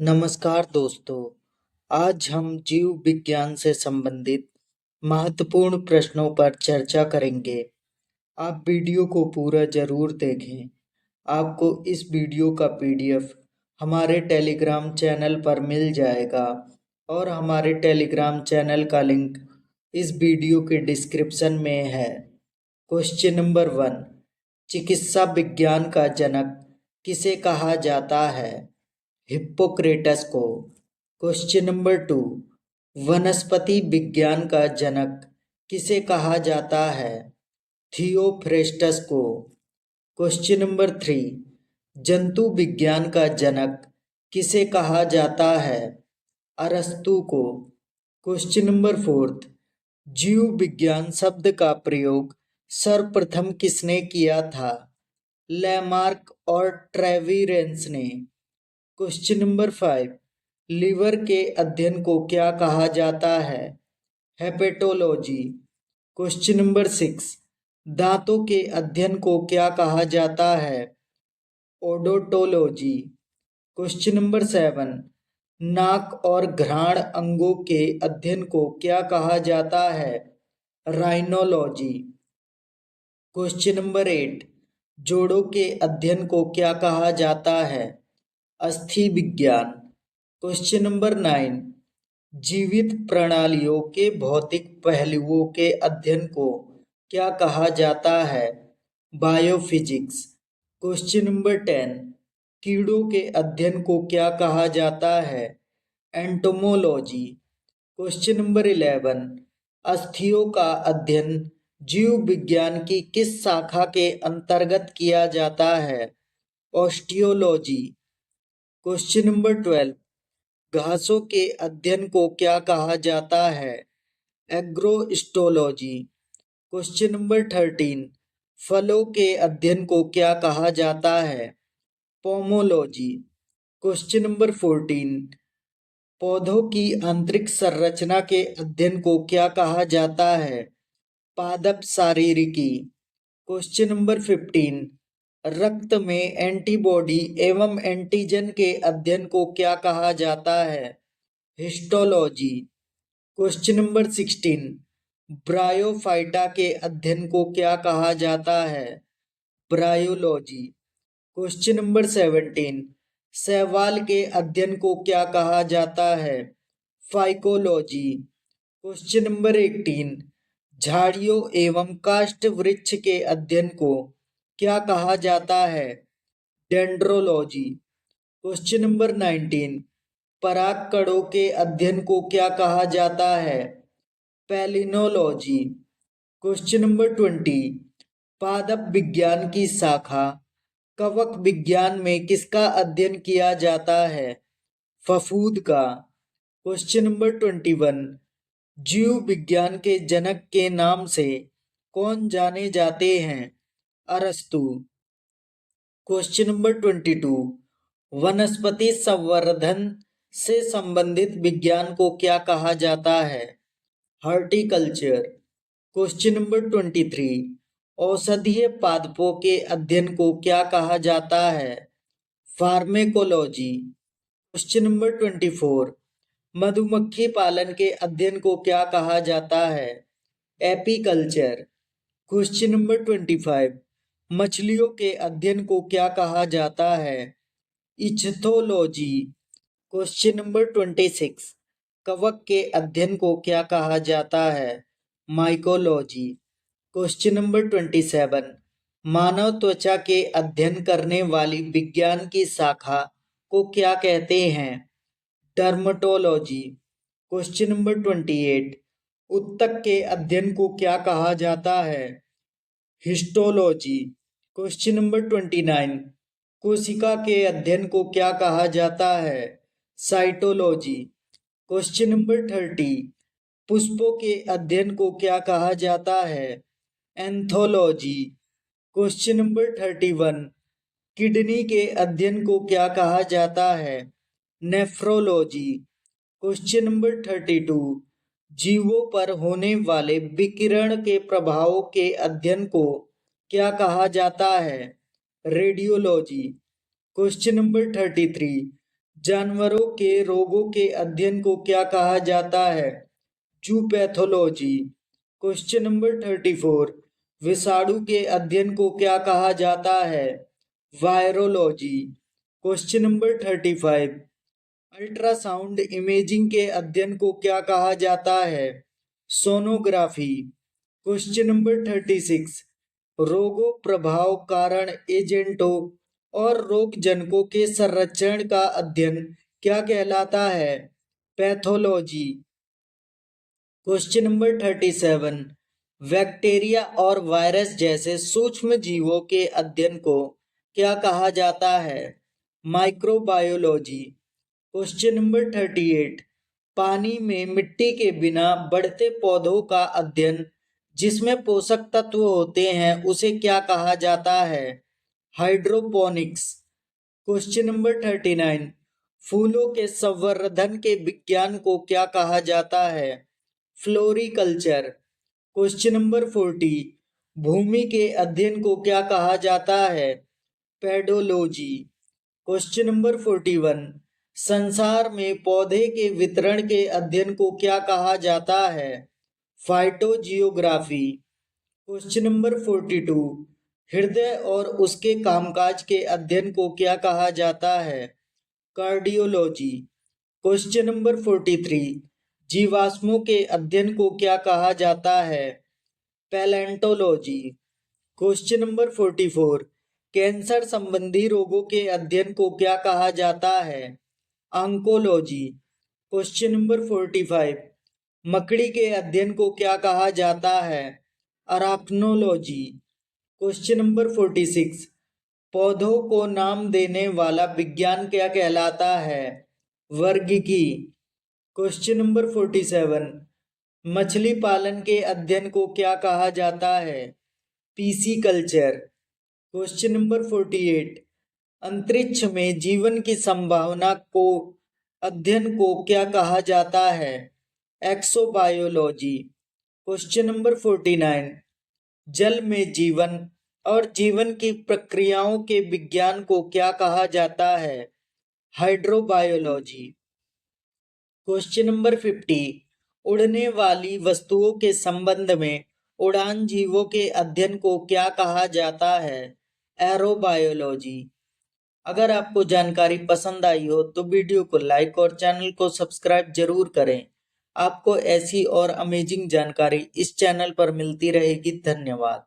नमस्कार दोस्तों। आज हम जीव विज्ञान से संबंधित महत्वपूर्ण प्रश्नों पर चर्चा करेंगे। आप वीडियो को पूरा जरूर देखें। आपको इस वीडियो का पीडीएफ हमारे टेलीग्राम चैनल पर मिल जाएगा और हमारे टेलीग्राम चैनल का लिंक इस वीडियो के डिस्क्रिप्शन में है। Question number 1। चिकित्सा विज्ञान का जनक किसे कहा जाता है? हिप्पोक्रेटस को। Question number 2। वनस्पति विज्ञान का जनक किसे कहा जाता है? थियोफ्रेस्टस को। Question number 3। जंतु विज्ञान का जनक किसे कहा जाता है? अरस्तु को। Question number 4। जीव विज्ञान शब्द का प्रयोग सर्वप्रथम किसने किया था? लैमार्क और ट्रेविरेंस ने। Question number 5। लीवर के अध्ययन को क्या कहा जाता है? हेपेटोलॉजी। Question number 6। दांतों के अध्ययन को क्या कहा जाता है? ओडोंटोलॉजी। Question number 7। नाक और घ्राण अंगों के अध्ययन को क्या कहा जाता है? राइनोलॉजी। Question number 8। जोड़ों के अध्ययन को क्या कहा जाता है? अस्थि विज्ञान। Question number 9। जीवित प्रणालियों के भौतिक पहलुओं के अध्ययन को क्या कहा जाता है? बायोफिजिक्स। Question number 10। कीड़ों के अध्ययन को क्या कहा जाता है? एंटोमोलॉजी। Question number 11। अस्थियों का अध्ययन जीव विज्ञान की किस शाखा के अंतर्गत किया जाता है? ऑस्टियोलॉजी। Question number 12। घासों के अध्ययन को क्या कहा जाता है? एग्रोस्टोलॉजी। Question number 13। फलों के अध्ययन को क्या कहा जाता है? पोमोलॉजी। Question number 14। पौधों की आंतरिक संरचना के अध्ययन को क्या कहा जाता है? पादप शारीरिकी। Question number 15। रक्त में एंटीबॉडी एवं एंटीजन के अध्ययन को क्या कहा जाता है? हिस्टोलॉजी। Question number 16। ब्रायोफाइटा के अध्ययन को क्या कहा जाता है? ब्रायोलॉजी। Question number 17। शैवाल के अध्ययन को क्या कहा जाता है? फाइकोलॉजी। Question number 18। झाड़ियों एवं काष्ठ वृक्ष के अध्ययन को क्या कहा जाता है? डेंड्रोलॉजी। Question number 19। परागकणों के अध्ययन को क्या कहा जाता है? पैलिनोलॉजी। Question number 20। पादप विज्ञान की शाखा कवक विज्ञान में किसका अध्ययन किया जाता है? फफूंद का। Question number 21। जीव विज्ञान के जनक के नाम से कौन जाने जाते हैं? अरस्तु। Question number 22। वनस्पति संवर्धन से संबंधित विज्ञान को क्या कहा जाता है? हॉर्टिकल्चर। Question number 23। औषधीय पादपों के अध्ययन को क्या कहा जाता है? फार्मेकोलॉजी। Question number 24। मधुमक्खी पालन के अध्ययन को क्या कहा जाता है? एपीकल्चर। Question number 25। मछलियों के अध्ययन को क्या कहा जाता है? इच्थोलॉजी। Question number 26। कवक के अध्ययन को क्या कहा जाता है? माइकोलॉजी। Question number 27। मानव त्वचा के अध्ययन करने वाली विज्ञान की शाखा को क्या कहते हैं? डर्मेटोलॉजी। Question number 28। उत्तक के अध्ययन को क्या कहा जाता है? हिस्टोलॉजी। Question number 29। कोशिका के अध्ययन को क्या कहा जाता है? साइटोलॉजी। Question number 30। पुष्पों के अध्ययन को क्या कहा जाता है? एंथोलॉजी। Question number 31। किडनी के अध्ययन को क्या कहा जाता है? नेफ्रोलॉजी। Question number 32। जीवों पर होने वाले विकिरण के प्रभावों के अध्ययन को क्या कहा जाता है? रेडियोलॉजी। Question number 33। जानवरों के रोगों के अध्ययन को क्या कहा जाता है? जू पैथोलॉजी। Question number 34। विषाणु के अध्ययन को क्या कहा जाता है? Virology. Question number 35। Ultrasound imaging के अध्ययन को क्या कहा जाता है? सोनोग्राफी। Question number 36। रोगों, प्रभाव, कारण, एजेंटों और रोगजनकों के संरक्षण का अध्ययन क्या कहलाता है? पैथोलॉजी। Question number 37। बैक्टीरिया और वायरस जैसे सूक्ष्म जीवों के अध्ययन को क्या कहा जाता है? माइक्रोबायोलॉजी। Question number 38। पानी में मिट्टी के बिना बढ़ते पौधों का अध्ययन जिसमें पोषक तत्व होते हैं उसे क्या कहा जाता है? हाइड्रोपोनिक्स। Question number 39। फूलों के संवर्धन के विज्ञान को क्या कहा जाता है? फ्लोरिकल्चर। Question number 40। भूमि के अध्ययन को क्या कहा जाता है? पेडोलॉजी। Question number 41। संसार में पौधे के वितरण के अध्ययन को क्या कहा जाता है? फाइटोजियोग्राफी। Question number 42। हृदय और उसके कामकाज के अध्ययन को क्या कहा जाता है? कार्डियोलॉजी। Question number 43। जीवाश्मों के अध्ययन को क्या कहा जाता है? पैलेंटोलॉजी। Question number 44। कैंसर संबंधी रोगों के अध्ययन को क्या कहा जाता है? ऑन्कोलॉजी। Question number 45। मकड़ी के अध्ययन को क्या कहा जाता है? अराक्नोलॉजी। Question number 46। पौधों को नाम देने वाला विज्ञान क्या कहलाता है? वर्गिकी। Question number 47। मछली पालन के अध्ययन को क्या कहा जाता है? पीसीकल्चर। Question number 48। अंतरिक्ष में जीवन की संभावना को अध्ययन को क्या कहा जाता है? एक्सोबायोलॉजी। Question number 49। जल में जीवन और जीवन की प्रक्रियाओं के विज्ञान को क्या कहा जाता है? हाइड्रोबायोलॉजी। Question number 50। उड़ने वाली वस्तुओं के संबंध में उड़ान जीवों के अध्ययन को क्या कहा जाता है? एरोबायोलॉजी। अगर आपको जानकारी पसंद आई हो तो वीडियो को लाइक और चैनल को सब्सक्राइब जरूर करें। आपको ऐसी और अमेजिंग जानकारी इस चैनल पर मिलती रहेगी। धन्यवाद।